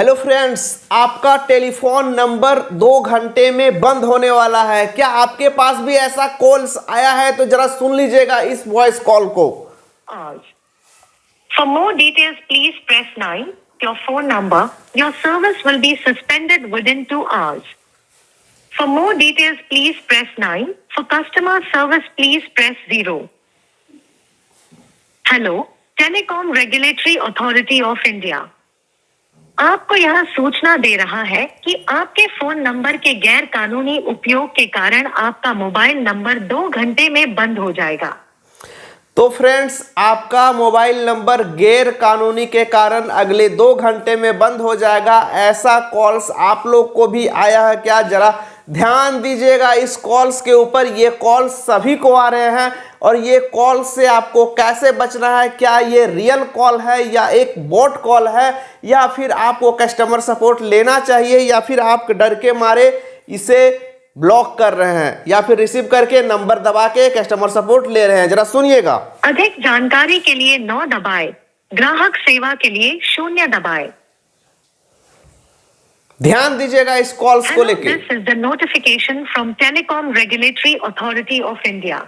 Hello friends, आपका telephone number 2 घंटे में बंद होने वाला है। क्या आपके पास भी ऐसा कॉल्स आया है? तो जरा सुन लीजिएगा इस वॉइस कॉल को। For more details, please press 9. Your phone number. Your service will be suspended within 2 hours. For more details, please press 9. For customer service, please press 0. Hello, Telecom Regulatory Authority of India. आपको यह सूचना दे रहा है कि आपके phone number के गैर कानूनी उपयोग के कारण आपका मोबाइल नंबर 2 घंटे में बंद हो जाएगा। तो फ्रेंड्स, आपका मोबाइल नंबर गैर कानूनी के कारण अगले 2 घंटे में बंद हो जाएगा। ऐसा कॉल्स आप लोग को भी आया है क्या? जरा ध्यान दीजिएगा इस कॉल्स के ऊपर। ये कॉल्स सभी को आ रहे हैं और ये कॉल से आपको कैसे बचना है? क्या ये रियल कॉल है या एक बॉट कॉल है, या फिर आपको कस्टमर सपोर्ट लेना चाहिए, या फिर आप डर के मारे इसे ब्लॉक कर रहे हैं, या फिर रिसीव करके नंबर दबा के कस्टमर सपोर्ट ले रहे हैं? जरा सुनिएगा। अधिक जानकारी के लिए 9 दबाएं। ग्राहक सेवा के लिए 0 दबाएं। ध्यान दीजिएगा इस कॉल्स को लेके। This is the notification from Telecom Regulatory Authority of India.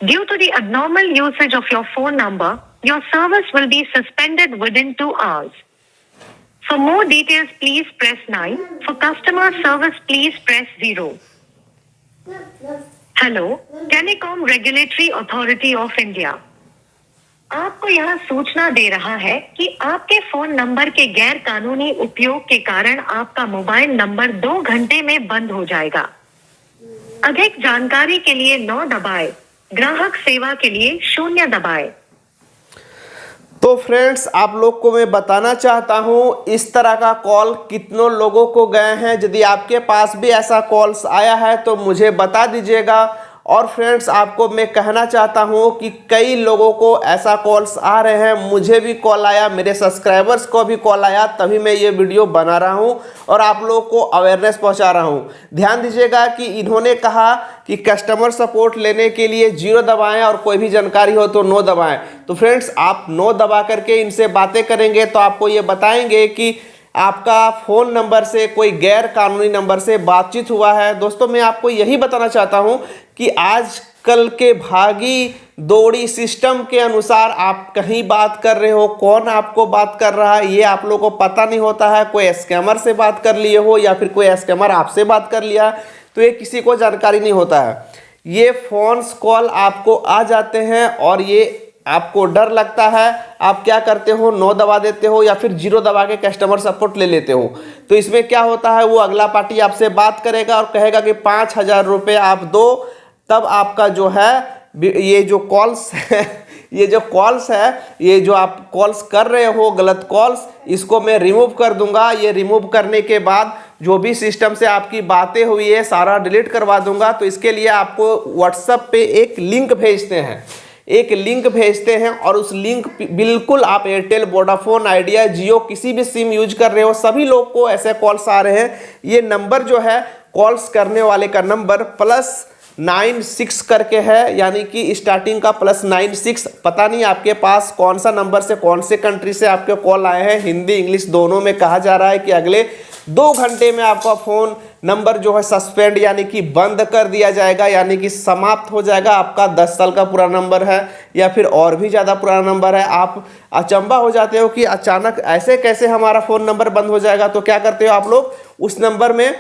Due to the abnormal usage of your phone number, your service will be suspended within 2 hours. For more details, please press 9. For customer service, please press 0. Hello, Telecom Regulatory Authority of India. आपको यह सूचना दे रहा है कि आपके phone number के गैर कानूनी उपयोग के कारण आपका मोबाइल नंबर 2 घंटे में बंद हो जाएगा। अधिक जानकारी के लिए 9 दबाएं। ग्राहक सेवा के लिए 0 दबाएं। तो फ्रेंड्स, आप लोग को मैं बताना चाहता हूं इस तरह का कॉल कितनों लोगों को गए हैं। यदि आपके पास भी ऐसा कॉल्स आया है तो मुझे बता दीजिएगा। और फ्रेंड्स, आपको मैं कहना चाहता हूं कि कई लोगों को ऐसा कॉल्स आ रहे हैं। मुझे भी कॉल आया, मेरे सब्सक्राइबर्स को भी कॉल आया, तभी मैं ये वीडियो बना रहा हूं और आप लोगों को अवेयरनेस पहुंचा रहा हूं। ध्यान दीजिएगा कि इन्होंने कहा कि कस्टमर सपोर्ट लेने के लिए 0 दबाएं और कोई भी जानकारी हो तो 9 दबाएं। तो फ्रेंड्स, आप 9 दबा करके इनसे बातें करेंगे तो आपको ये बताएंगे कि आपका फ़ोन नंबर से कोई गैर कानूनी नंबर से बातचीत हुआ है। दोस्तों, मैं आपको यही बताना चाहता हूं कि आजकल के भागी दौड़ी सिस्टम के अनुसार आप कहीं बात कर रहे हो, कौन आपको बात कर रहा है ये आप लोगों को पता नहीं होता है। कोई स्कैमर से बात कर लिए हो या फिर कोई स्कैमर आपसे बात कर लिया, तो ये किसी को जानकारी नहीं होता है। ये फ़ोन्स कॉल आपको आ जाते हैं और ये आपको डर लगता है। आप क्या करते हो? 9 दबा देते हो या फिर 0 दबा के कस्टमर सपोर्ट ले लेते हो। तो इसमें क्या होता है, वो अगला पार्टी आपसे बात करेगा और कहेगा कि 5,000 रुपये आप दो, तब आपका जो है ये जो कॉल्स है ये जो आप कॉल्स कर रहे हो गलत कॉल्स, इसको मैं रिमूव कर दूंगा। ये रिमूव करने के बाद जो भी सिस्टम से आपकी बातें हुई है सारा डिलीट करवा दूंगा। तो इसके लिए आपको व्हाट्सएप पे एक लिंक भेजते हैं और उस लिंक बिल्कुल आप एयरटेल, वोडाफोन, आइडिया, जियो किसी भी सिम यूज कर रहे हो, सभी लोग को ऐसे कॉल्स आ रहे हैं। ये नंबर जो है कॉल्स करने वाले का नंबर +96 करके है, यानी कि स्टार्टिंग का +96। पता नहीं आपके पास कौन सा नंबर से, कौन से कंट्री से आपके कॉल आए हैं। हिंदी इंग्लिश दोनों में कहा जा रहा है कि अगले 2 घंटे में आपका फ़ोन नंबर जो है सस्पेंड यानी कि बंद कर दिया जाएगा, यानी कि समाप्त हो जाएगा। आपका 10 साल का पुराना नंबर है या फिर और भी ज़्यादा पुराना नंबर है। आप अचंभा हो जाते हो कि अचानक ऐसे कैसे हमारा फ़ोन नंबर बंद हो जाएगा। तो क्या करते हो आप लोग? उस नंबर में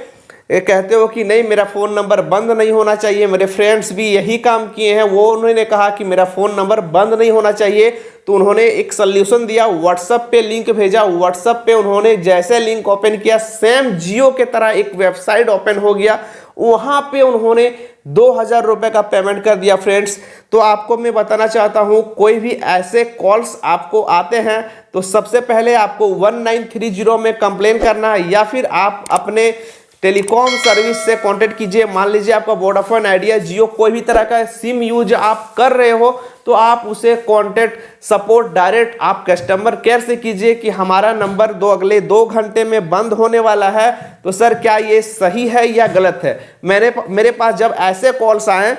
कहते हो कि नहीं, मेरा फ़ोन नंबर बंद नहीं होना चाहिए। मेरे फ्रेंड्स भी यही काम किए हैं। वो उन्होंने कहा कि मेरा फ़ोन नंबर बंद नहीं होना चाहिए, तो उन्होंने एक सल्यूशन दिया, व्हाट्सएप पे लिंक भेजा। व्हाट्सएप पे उन्होंने जैसे लिंक ओपन किया, सेम जियो के तरह एक वेबसाइट ओपन हो गया। वहाँ पे उन्होंने 2,000 रुपये का पेमेंट कर दिया। फ्रेंड्स, तो आपको मैं बताना चाहता हूँ, कोई भी ऐसे कॉल्स आपको आते हैं तो सबसे पहले आपको 1930 में कंप्लेन करना है, या फिर आप अपने टेलीकॉम सर्विस से कांटेक्ट कीजिए। मान लीजिए आपका वोडाफोन, आइडिया, जियो कोई भी तरह का सिम यूज आप कर रहे हो तो आप उसे कांटेक्ट सपोर्ट डायरेक्ट आप कस्टमर केयर से कीजिए कि हमारा नंबर अगले 2 घंटे में बंद होने वाला है। तो सर, क्या ये सही है या गलत है? मेरे पास जब ऐसे कॉल्स आए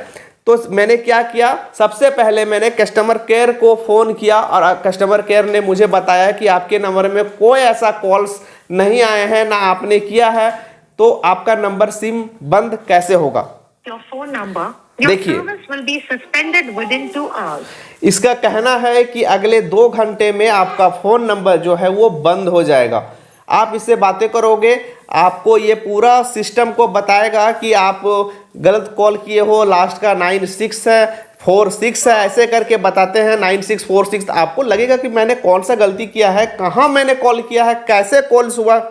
तो मैंने क्या किया, सबसे पहले मैंने कस्टमर केयर को फ़ोन किया और कस्टमर केयर ने मुझे बताया कि आपके नंबर में कोई ऐसा कॉल्स नहीं आए हैं ना आपने किया है, तो आपका नंबर सिम बंद कैसे होगा? Your phone number, your देखिए। service will be suspended within 2 hours. इसका कहना है कि अगले 2 घंटे में आपका फ़ोन नंबर जो है वो बंद हो जाएगा। आप इससे बातें करोगे, आपको ये पूरा सिस्टम को बताएगा कि आप गलत कॉल किए हो, लास्ट का 96 है, 46 है, ऐसे करके बताते हैं 9646। आपको लगेगा कि मैंने कौन सा गलती किया है, कहाँ मैंने कॉल किया है, कैसे कॉल्स हुआ।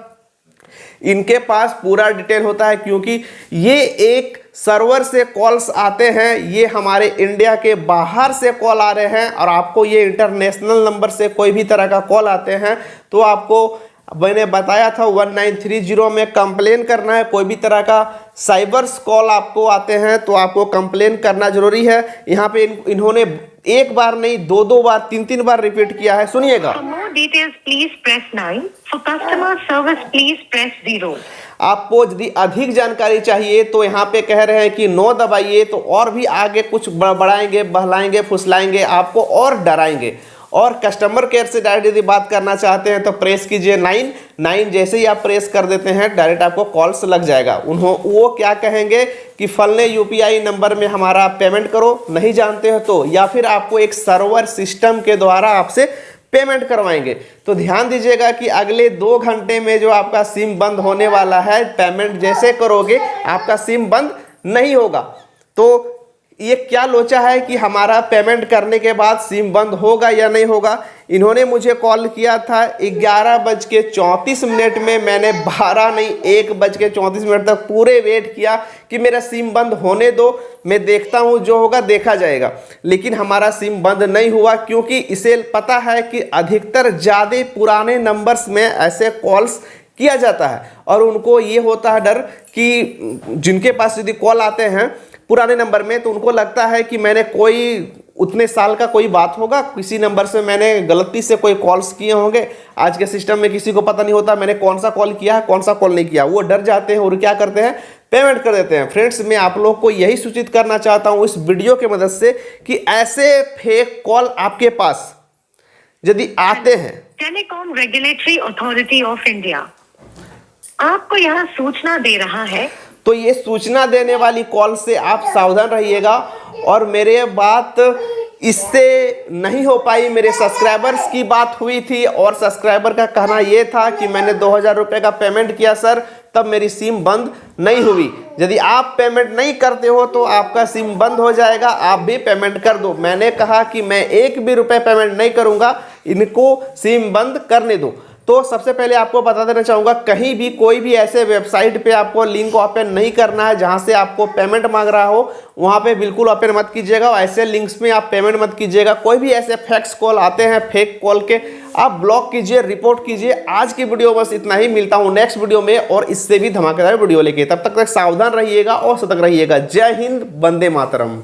इनके पास पूरा डिटेल होता है, क्योंकि ये एक सर्वर से कॉल्स आते हैं, ये हमारे इंडिया के बाहर से कॉल आ रहे हैं, और आपको ये इंटरनेशनल नंबर से कोई भी तरह का कॉल आते हैं तो आपको मैंने बताया था 1930 में कंप्लेन करना है। कोई भी तरह का साइबर्स कॉल आपको आते हैं तो आपको कंप्लेन करना जरूरी है। यहाँ पे इन्होंने एक बार नहीं, 2 बार, 3 बार रिपीट किया है, सुनिएगा। For more details, please press 9. For customer service, please press 0. आपको यदि अधिक जानकारी चाहिए तो यहाँ पे कह रहे हैं कि 9 दबाइए, तो और भी आगे कुछ बढ़ाएंगे, बहलाएंगे, फुसलाएंगे, आपको और डराएंगे। और कस्टमर केयर से डायरेक्ट यदि बात करना चाहते हैं तो प्रेस कीजिए 9। जैसे ही आप प्रेस कर देते हैं डायरेक्ट आपको कॉल्स लग जाएगा। वो क्या कहेंगे कि फलने यूपीआई नंबर में हमारा पेमेंट करो, नहीं जानते हो तो, या फिर आपको एक सर्वर सिस्टम के द्वारा आपसे पेमेंट करवाएंगे। तो ध्यान दीजिएगा कि अगले 2 घंटे में जो आपका सिम बंद होने वाला है, पेमेंट जैसे करोगे आपका सिम बंद नहीं होगा। तो ये क्या लोचा है कि हमारा पेमेंट करने के बाद सिम बंद होगा या नहीं होगा। इन्होंने मुझे कॉल किया था 11:34 में, मैंने 12 नहीं 1:34 तक पूरे वेट किया कि मेरा सिम बंद होने दो, मैं देखता हूँ जो होगा देखा जाएगा। लेकिन हमारा सिम बंद नहीं हुआ, क्योंकि इसे पता है कि अधिकतर ज़्यादा पुराने नंबर्स में ऐसे कॉल्स किया जाता है, और उनको ये होता है डर कि जिनके पास यदि कॉल आते हैं पुराने नंबर में, तो उनको लगता है कि मैंने कोई उतने साल का कोई बात होगा, किसी नंबर से मैंने गलती से कोई कॉल्स किए होंगे। आज के सिस्टम में किसी को पता नहीं होता मैंने कौन सा कॉल किया है, कौन सा कॉल नहीं किया। वो डर जाते हैं और क्या करते हैं, पेमेंट कर देते हैं। फ्रेंड्स, मैं आप लोग को यही सूचित करना चाहता हूँ इस वीडियो की मदद से कि ऐसे फेक कॉल आपके पास यदि आते हैं। Telecom regulatory authority of India आपको यहाँ सूचना दे रहा है, तो ये सूचना देने वाली कॉल से आप सावधान रहिएगा। और मेरे बात इससे नहीं हो पाई, मेरे सब्सक्राइबर्स की बात हुई थी, और सब्सक्राइबर का कहना ये था कि मैंने 2000 रुपये का पेमेंट किया सर, तब मेरी सिम बंद नहीं हुई। यदि आप पेमेंट नहीं करते हो तो आपका सिम बंद हो जाएगा, आप भी पेमेंट कर दो। मैंने कहा कि मैं 1 भी रुपये पेमेंट नहीं करूँगा, इनको सिम बंद करने दो। तो सबसे पहले आपको बता देना चाहूँगा, कहीं भी कोई भी ऐसे वेबसाइट पे आपको लिंक ओपन नहीं करना है जहाँ से आपको पेमेंट मांग रहा हो, वहाँ पे बिल्कुल ओपन मत कीजिएगा। ऐसे लिंक्स में आप पेमेंट मत कीजिएगा। कोई भी ऐसे फैक्स कॉल आते हैं फेक कॉल के, आप ब्लॉक कीजिए, रिपोर्ट कीजिए। आज की वीडियो बस इतना ही, मिलता हूँ नेक्स्ट वीडियो में और इससे भी धमाकेदार वीडियो लेके। तब तक सावधान रहिएगा और सतर्क रहिएगा। जय हिंद, वंदे मातरम।